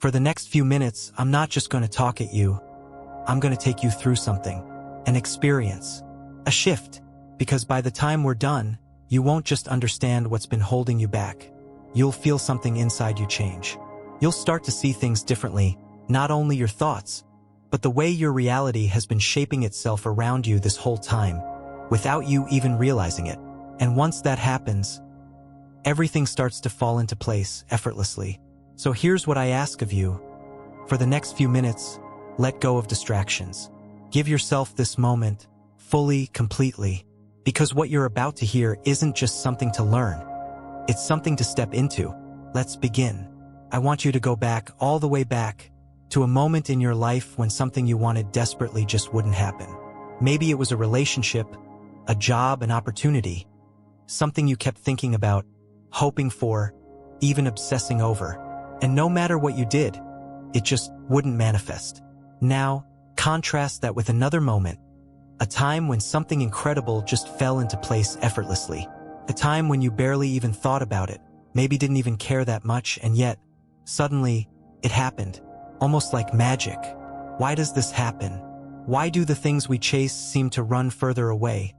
For the next few minutes, I'm not just going to talk at you. I'm going to take you through something, an experience, a shift, because by the time we're done, you won't just understand what's been holding you back. You'll feel something inside you change. You'll start to see things differently, not only your thoughts, but the way your reality has been shaping itself around you this whole time, without you even realizing it. And once that happens, everything starts to fall into place effortlessly. So here's what I ask of you. For the next few minutes, let go of distractions. Give yourself this moment, fully, completely, because what you're about to hear isn't just something to learn. It's something to step into. Let's begin. I want you to go back, all the way back, to a moment in your life when something you wanted desperately just wouldn't happen. Maybe it was a relationship, a job, an opportunity, something you kept thinking about, hoping for, even obsessing over. And no matter what you did, it just wouldn't manifest. Now, contrast that with another moment, a time when something incredible just fell into place effortlessly. A time when you barely even thought about it, maybe didn't even care that much, and yet, suddenly, it happened. Almost like magic. Why does this happen? Why do the things we chase seem to run further away,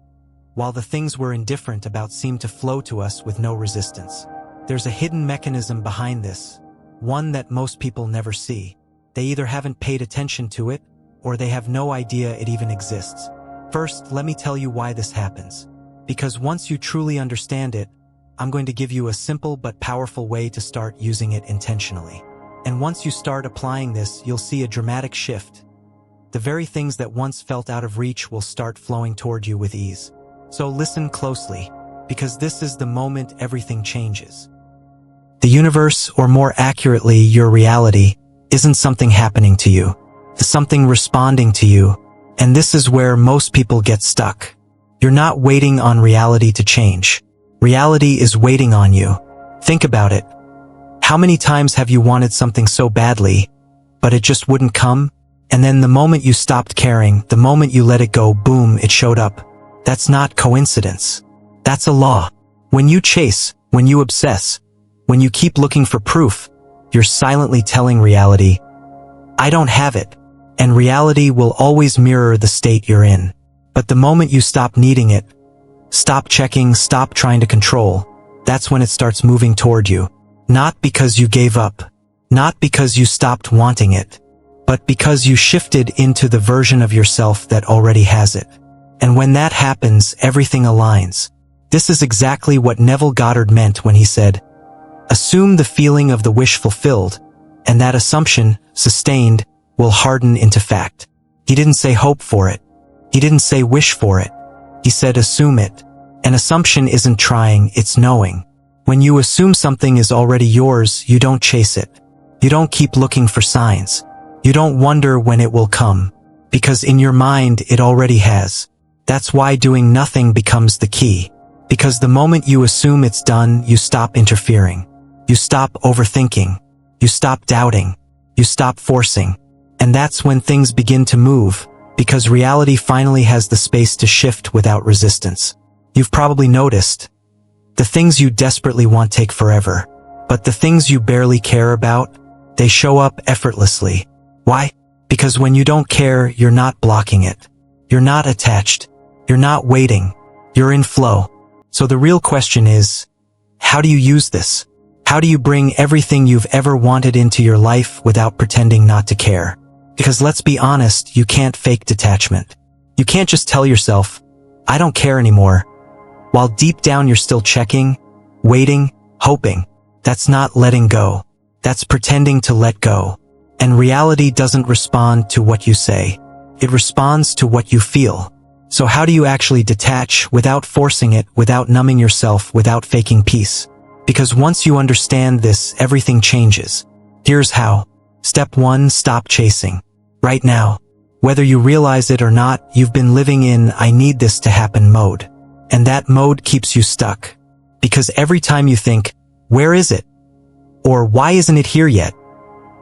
while the things we're indifferent about seem to flow to us with no resistance? There's a hidden mechanism behind this, one that most people never see. They either haven't paid attention to it, or they have no idea it even exists. First, let me tell you why this happens. Because once you truly understand it, I'm going to give you a simple but powerful way to start using it intentionally. And once you start applying this, you'll see a dramatic shift. The very things that once felt out of reach will start flowing toward you with ease. So listen closely, because this is the moment everything changes. The universe, or more accurately, your reality, isn't something happening to you. It's something responding to you. And this is where most people get stuck. You're not waiting on reality to change. Reality is waiting on you. Think about it. How many times have you wanted something so badly, but it just wouldn't come? And then the moment you stopped caring, the moment you let it go, boom, it showed up. That's not coincidence. That's a law. When you chase, when you obsess, when you keep looking for proof, you're silently telling reality, I don't have it. And reality will always mirror the state you're in. But the moment you stop needing it, stop checking, stop trying to control, that's when it starts moving toward you. Not because you gave up, not because you stopped wanting it, but because you shifted into the version of yourself that already has it. And when that happens, everything aligns. This is exactly what Neville Goddard meant when he said, assume the feeling of the wish fulfilled, and that assumption, sustained, will harden into fact. He didn't say hope for it. He didn't say wish for it. He said assume it. An assumption isn't trying, it's knowing. When you assume something is already yours, you don't chase it. You don't keep looking for signs. You don't wonder when it will come, because in your mind it already has. That's why doing nothing becomes the key. Because the moment you assume it's done, you stop interfering. You stop overthinking. You stop doubting. You stop forcing. And that's when things begin to move, because reality finally has the space to shift without resistance. You've probably noticed, the things you desperately want take forever, but the things you barely care about, they show up effortlessly. Why? Because when you don't care, you're not blocking it. You're not attached. You're not waiting. You're in flow. So the real question is, how do you use this? How do you bring everything you've ever wanted into your life without pretending not to care? Because let's be honest, you can't fake detachment. You can't just tell yourself, I don't care anymore, while deep down you're still checking, waiting, hoping. That's not letting go. That's pretending to let go. And reality doesn't respond to what you say. It responds to what you feel. So how do you actually detach without forcing it, without numbing yourself, without faking peace? Because once you understand this, everything changes. Here's how. Step 1, stop chasing. Right now, whether you realize it or not, you've been living in I need this to happen mode. And that mode keeps you stuck. Because every time you think, where is it? Or why isn't it here yet?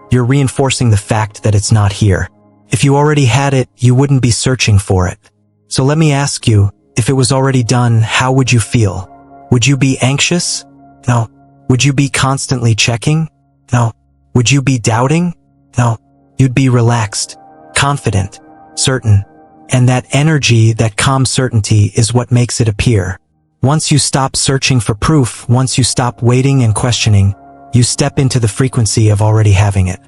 You're reinforcing the fact that it's not here. If you already had it, you wouldn't be searching for it. So let me ask you, if it was already done, how would you feel? Would you be anxious? No. Would you be constantly checking? No. Would you be doubting? No. You'd be relaxed, confident, certain. And that energy, that calm certainty, is what makes it appear. Once you stop searching for proof, once you stop waiting and questioning, you step into the frequency of already having it.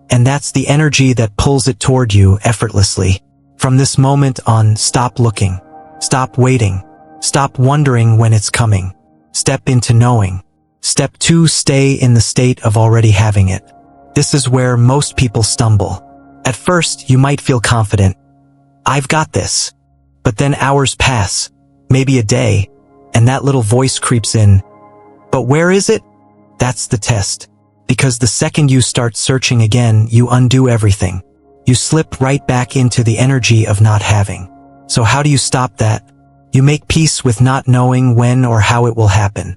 And that's the energy that pulls it toward you effortlessly. From this moment on, stop looking. Stop waiting. Stop wondering when it's coming. Step into knowing. Step 2, stay in the state of already having it. This is where most people stumble. At first, you might feel confident. I've got this. But then hours pass, maybe a day, and that little voice creeps in. But where is it? That's the test. Because the second you start searching again, you undo everything. You slip right back into the energy of not having. So how do you stop that? You make peace with not knowing when or how it will happen.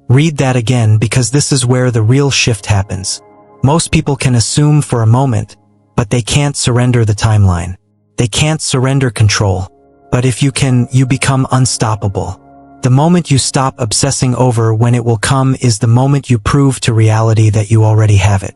Read that again, because this is where the real shift happens. Most people can assume for a moment, but they can't surrender the timeline. They can't surrender control. But if you can, you become unstoppable. The moment you stop obsessing over when it will come is the moment you prove to reality that you already have it.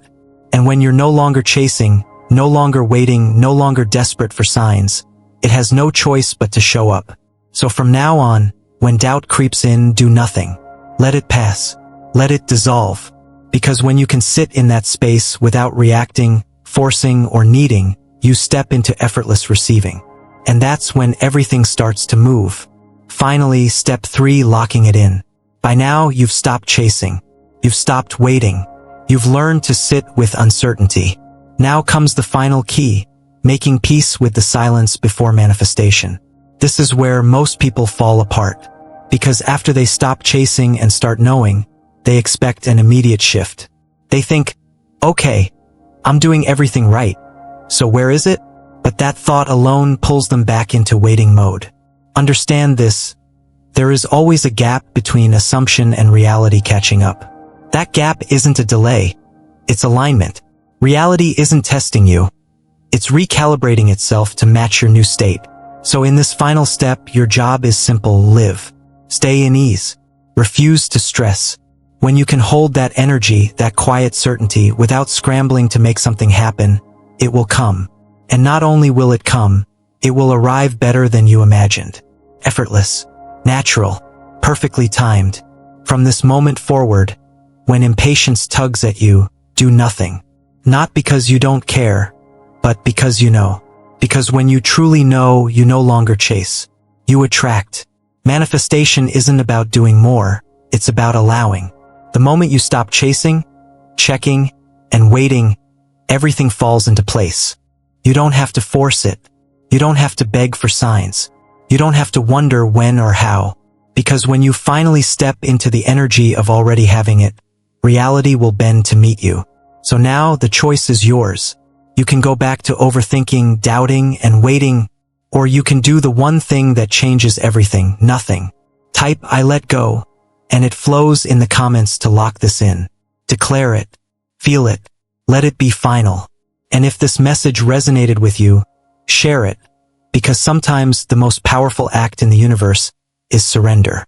And when you're no longer chasing, no longer waiting, no longer desperate for signs, it has no choice but to show up. So from now on, when doubt creeps in, do nothing. Let it pass. Let it dissolve. Because when you can sit in that space without reacting, forcing, or needing, you step into effortless receiving. And that's when everything starts to move. Finally, step 3, locking it in. By now, you've stopped chasing. You've stopped waiting. You've learned to sit with uncertainty. Now comes the final key, making peace with the silence before manifestation. This is where most people fall apart. Because after they stop chasing and start knowing, they expect an immediate shift. They think, okay, I'm doing everything right. So where is it? But that thought alone pulls them back into waiting mode. Understand this. There is always a gap between assumption and reality catching up. That gap isn't a delay. It's alignment. Reality isn't testing you. It's recalibrating itself to match your new state. So in this final step, your job is simple: live. Stay in ease. Refuse to stress. When you can hold that energy, that quiet certainty, without scrambling to make something happen, it will come. And not only will it come, it will arrive better than you imagined. Effortless, natural, perfectly timed. From this moment forward, when impatience tugs at you, do nothing. Not because you don't care, but because you know. Because when you truly know, you no longer chase. You attract. Manifestation isn't about doing more, it's about allowing. The moment you stop chasing, checking, and waiting, everything falls into place. You don't have to force it. You don't have to beg for signs. You don't have to wonder when or how. Because when you finally step into the energy of already having it, reality will bend to meet you. So now the choice is yours. You can go back to overthinking, doubting, and waiting, or you can do the one thing that changes everything: nothing. Type "I let go," and it flows in the comments to lock this in. Declare it. Feel it. Let it be final. And if this message resonated with you, share it, because sometimes the most powerful act in the universe is surrender.